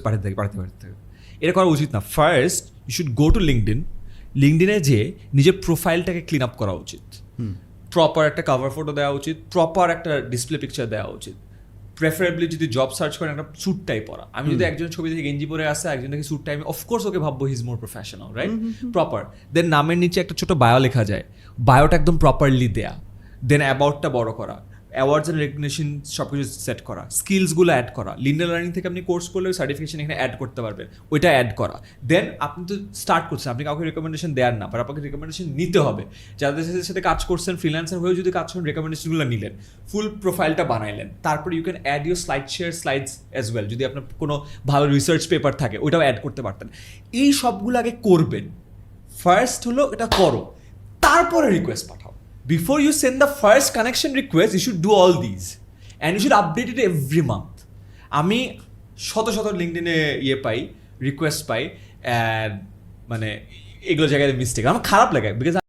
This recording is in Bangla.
পাঠাতে থাকে। এটা করা উচিত না। First you should go to লিঙ্কডিনে যে নিজের প্রোফাইলটাকে ক্লিন আপ করা উচিত, প্রপার একটা কভার ফটো দেওয়া উচিত, প্রপার একটা ডিসপ্লে পিকচার দেওয়া উচিত, প্রেফারেবলি যদি জব সার্চ করেন একটা স্যুট টাই পরা। আমি যদি একজন ছবি থেকে গেঞ্জি পরে আসে, একজন থেকে স্যুট টাই, আমি অফকোর্স ওকে ভাববো he is more professional, right? Proper. Then নামের নিচে একটা ছোট বায়ো লেখা যায়, বায়োটা একদম প্রপারলি দেয়া। দেন অ্যাবাউটটা বড় করা, অ্যাওয়ার্ডস অ্যান্ড রেকগনিশন সব কিছু সেট করা, স্কিলসগুলো অ্যাড করা। লিন্ডার লার্নিং থেকে আপনি কোর্স করলে সার্টিফিকেশন এখানে অ্যাড করতে পারবেন, ওইটা অ্যাড করা। দেন আপনি তো স্টার্ট করছেন, আপনি কাউকে রেকমেন্ডেশন দেওয়ার না, বাট আপনাকে রেকমেন্ডেশন নিতে হবে। যাদের সাথে কাজ করছেন, ফ্রিল্যান্সার হয়েও যদি কাজ করেন, রেকমেন্ডেশনগুলো নিলেন, ফুল প্রোফাইলটা বানাইলেন। তারপর you can add your slides as well. যদি আপনার কোনো ভালো রিসার্চ পেপার থাকে ওইটাও অ্যাড করতে পারতেন। এই সবগুলো আগে করবেন। ফার্স্ট হলো এটা করো, তারপরে request Pathao. Before you send the first connection request, you should do all these. And you should update it every month. আমি শত লিঙ্কডিনে পাই, রিকোয়েস্ট পাই, মানে এগুলো জায়গায় মিস্টেক আমার খারাপ লাগে, বিকজ